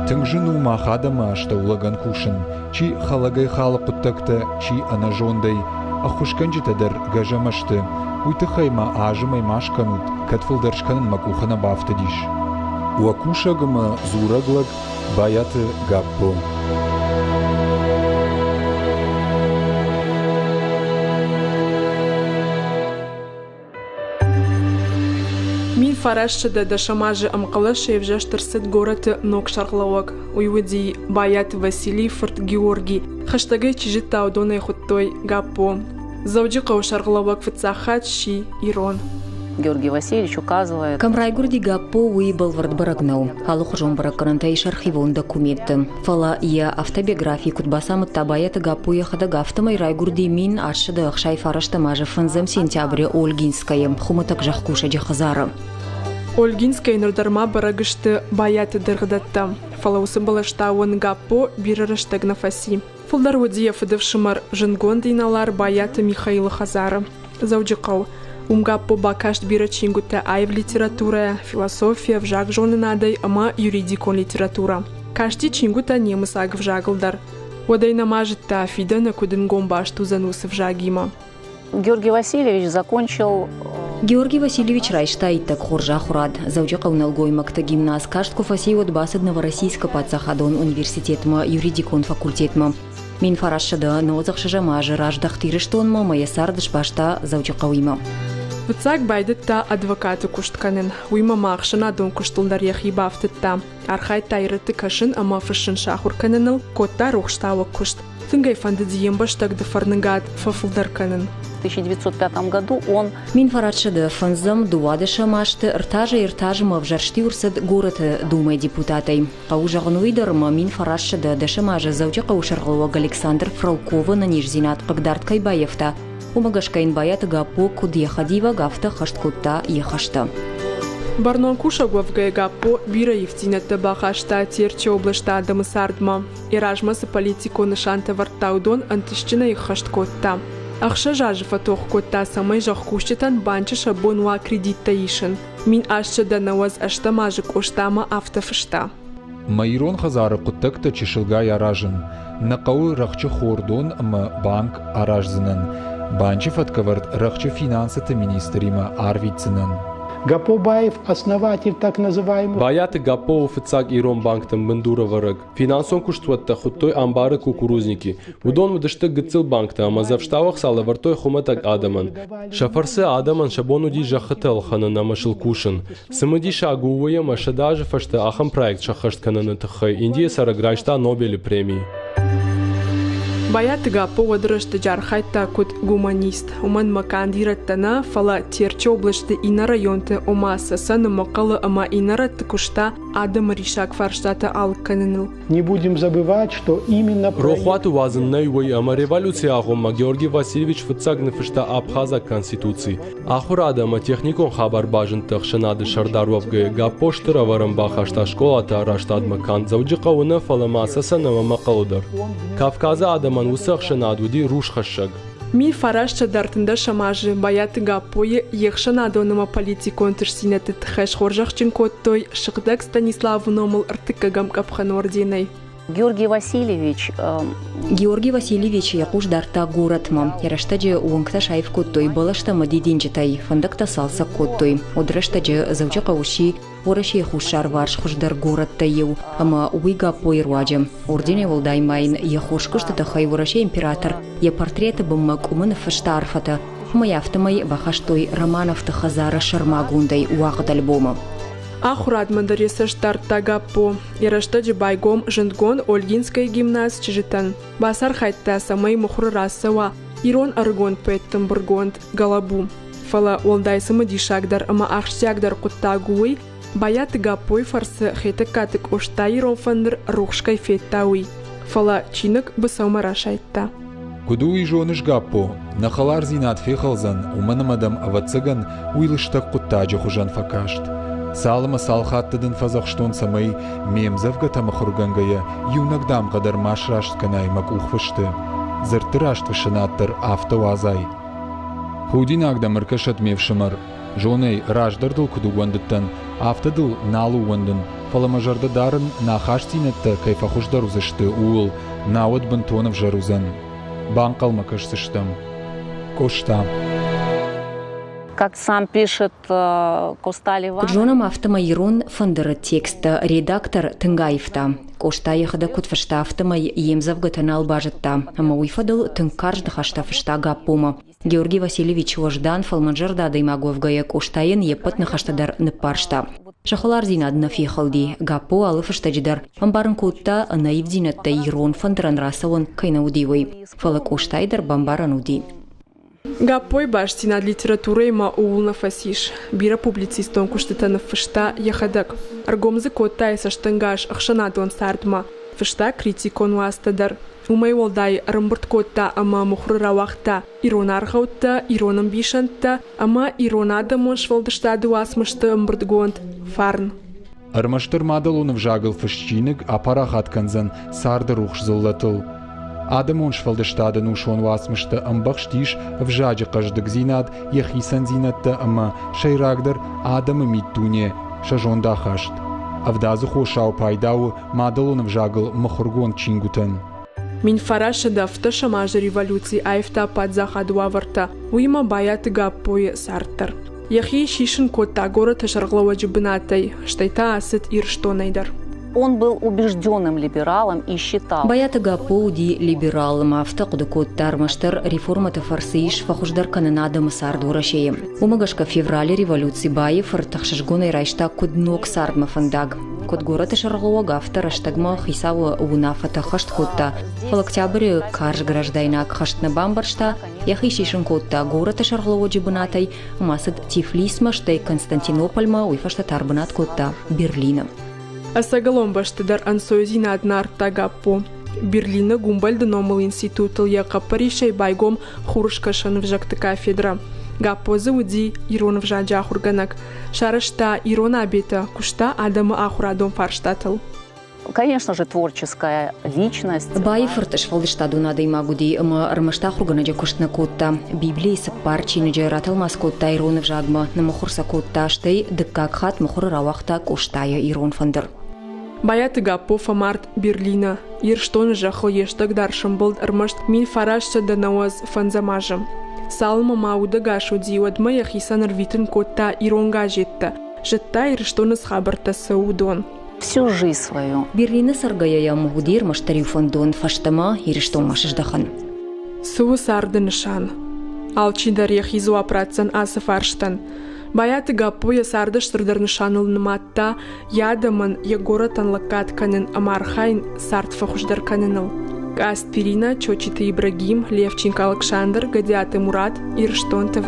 Тыңжыну махадама аштаулаган кушын, чи халагай халы құттақты, чи анажондай, ахушканжитадыр гажамашты, уйтыхайма ажымай машканут, катфылдаршканын макухана бафтадиш. Уакушагыма зураглаг баяты гаппо. Мин фарашчыда да шамажы амқалашы евжаштырсыд гораты ног шарқлауак. Уйвуди баят Василий Форт Георгий. Хаштагай чижит таудоной хуттой гаппо. Заудикау шарқлауак фыцахат ши Ирон. Георгий Васильевич указывает. Камрайгурди гаппо уйбал вардбарагнау. Халухжон баракарантай архивон документы. Фала я автобиографии кутбасамы табаята гаппо яхада гафтамай райгурди мин ашшада ахшай фарашта мажа фанзам сентября Ольгинская. Хуматак жахкуша джахазара. Ольгинская нурдарма барагышты баяты дыргдатта. Фала усымбалаштауын гаппо бирарыштаг нафаси. Фулдар водиев идывшымар жынгон диналар баяты Михаила Хазара. Заудикау. Умгаппо бакашт бира чингута ай в литература, философия в жаг жоны надай, ама юридикон литература. Кашти чингута немысаг в жаглдар. Одай намажет та фидана кудынгом башту занусы в жагима. Георгий Васильевич закончил... Георгий Васильевич райштайт так хоржа хурад. Заучакал налгой макта гимназ каштку фасей от басад Новороссийска пацахадон университетма юридикон факультетма. Мин фарашшада наозахшажа мажа раждахтирыштонма маясардыш башта заучакауима. Вцак байдытта адвокаты куштканын. Уйма махшына дон куштулдар яхи бафтытта. Архай тайрыты кашын ама фышын шахурканыныл котта рухштауак кушт. Тынгай фандадием баштак дефарныгат фафулдарканын. В 1905 году он... Мин фарашшада фанзам дуадыша машты иртажа в жаршти урсад город думай депутатай. Аужагнуидарма мин фарашшада дашамажа заучака ушаргалуаг Александр Фролкова на нижзинат Пагдарт Кайбаевта. Умагашкайн баяты гаппо куд яхадива гафта хашткутта яхашта. Барнон куша гвавгай гаппо бира евтинята бахашта терче облашта адамысардма. Иражмасы политико нышанта варттаудон антышчина их хашткотта. Ахша жажы фатох котта самай жахкущитан банча шабонуа кредитта ишын. Мин ашча да наваз ашта мажик оштама автофышта. Майрон Хазары құттықта чешілгай аражын. Нақауы рақчы хордон ма банк аражзынын. Банчы фаткавард рақчы финансыты министрима арвицынын. Гапобаев основатель так называемый. Баяты Гапо офицаг Ирон банктам бандура вараг. Финансон куштватта хуттой амбары кукурузники. Удон выдашты гыцыл банкта, ама завштавах сала вартой хуматаг адаман. Шафарсы адаман шабонуди жахател ханан амашыл кушын. Самыди шагувая машадажы фашта ахам проект шахашт кананы тахай. Индия сараграйшта Нобели премии. Баяты гаппо вадрышты жархайта кут гуманист. Уман макандираттана фала терче облашты ина районты омаса саны макалы ама инарат кушта адам ришак фарштата алканыныл. Не будем забывать, что именно... Рохвату вазыннай вой ама революция агома Георгий Васильевич фыцагны фышта Абхаза конституции. Ахурада ама техникон хабар бажын тахшанады шардаровгы гаппо штыра варамбахашта школата раштадма кан зауджикауна фала маса санама макалудар. Кавказа адама усахшанадуди рушхашаг. Мин фарашча дартында шамажы баяты гаппойы ехшанадоныма политикон тырсинеты тхэш хоржахчин коттой шыгдак Станиславу номыл артыкагам капхан орденай. Георгий Васильевич... Георгий Васильевич якуш дарта горатма. Яраштаджи уангта шайф коттой балашта мадидинчитай. Фандакта салса коттой. Одрыштаджи заучака уши ораши хушар варш хушдар горатта ев. Ама уига поирваджи. Ордене волдаймайн яхушкушта тахай ораши император. Я портреты буммак умын фаштарфата. Маяфтамай бахаштой романовта Хазара Шармагундай уагд альбома. Ахурад мандаресаш тарта гаппо. Яраштаджи байгом жындгон Ольгинская гимназ чижитан. Басар хайтта самай мухры расава. Ирон аргон пэттам бургонд галабу. Фала олдайсымы дишагдар ама ахштягдар куттагуй. Баяты гаппой фарсы хейтакатык ошта ирон фандыр рухшкай феттауй. Фала чинык бысаумара шайтта. Куду и жоныш гаппо. Нахалар зинат фехалзан уманамадам авацыган уйлыштак куттаджи хужан факашт. Салыма салхаттыдын фазахштон самай мемзавга тамахургангая юнагдам кадар машраштканай мак ухвышты. Зыртыраштвышынаттыр автоазай. Худинагдам ыркашат мевшымар. Жоней раждардыл кудугвандыттан, автадыл налугвандын. Фаламажарда дарын нахаштинетта кайфахуждар узышты уыл, навод бантонов жарузан. Банкалма кашсыштам. Коштам. Как сам пишет Коста Ливанович. Куджона мафтама Ирон фондера текста редактор Тынгаевта. Кошта ехада кутфашта автама емзавгатанал бажетта. Ама уйфадал тынкаржда хашта фашта гаппома. Георгий Васильевич Вождан фалмаджарда даймагуавгая коштаен епатна хаштадар непаршта. Шахалар зинадна фихалди. Гаппо алы фаштаджидар. Бамбарын кутта наивдинатта Ирон фондеран расавон кайнаудивой. Фала коштайдар бамбаран уди. Гаппой башти над литературой ма уулна фасиш. Бира публицистон куштетана фашта яхадак. Аргомзы коттай саштангаш ахшанадон сардма. Фашта критикон уастадар. Умай волдай рамбурт котта ама мухруравахта. Иронархаутта, иронам бишантта, ама иронадамон швалдаштаду асмашта амбуртгонт. Фарн. Армаштыр мадалунов жагыл фашчиныг апарахат канзан сарда рух золлатыл. Адамон швалдаштада нушон васмышта амбахштиш в жаджи каждык зинад яхисан зинатта ама шайрагдар Адама миттуне шажонда хашт. Авдазу хошау пайдау мадалунов жагыл махургон чингутан. Мин фараша дафта шамажа революции айфта падзахадуа варта. Уима баят гаппой сартар. Яхи шишин котта город шарглава джибнатай. Штайта асет ирштонайдар. Он был убежденным либералом и считал. Баята гаппо уди либералым афта кудукоттар маштар реформата фарсиш фахуждар кананада масарду рашеем. Умагашка феврале революции баев артахшашгонай райшта куднок сардма фандаг. Код город шарглава гафта раштагма хисава унафата хашт котта. Фал октябрь карж граждайнак хаштна бамбаршта. Яхи шишин котта город шарглава джибнатай. Масад Тифлисма штай Константинопольма уйфашта тарбанат котта Берлина. Асагалом баштадар ансоюзина аднарта гаппо. Берлина гумбальда номал институтал яка паришай байгом хуршкашан в жакта кафедра. Гаппо зауди ирон в жаджа хурганак. Шарашта ирона абита кушта Адама ахурадом фарштатал. Конечно же, творческая личность. Баифрташ фалдыштаду надо имагуди армашта хурганаджа куштна котта. Библии сапарчи наджа ратал маскотта ирона в жагма на махурса котта штай дыккак хат махура равахта коштая ирон фандер. Баяты гаппо фамарт Берлина. Ирштон жахо ештаг даршам болд армашт мин фарашта да науаз фанзамажам. Салма мауда гашу диодма яхисан рвитен котта иронга жетта. Жетта ирштон схабарта саудон. Всю жизнь свою. Берлина саргая мугудир маштарив фондон фаштама ирштон машаждахан. Су сарды нишан. Алчидар яхизуа працан аса фарштан. Баяты гаппо я сардаш сардар нишаныл нматта ядаман я горатан лакат канен амархайн сард фахуждар каненыл. Аспирина, Чочита Ибрагим, Левченко Александр, Гадиаты Мурат, Ирштон ТВ.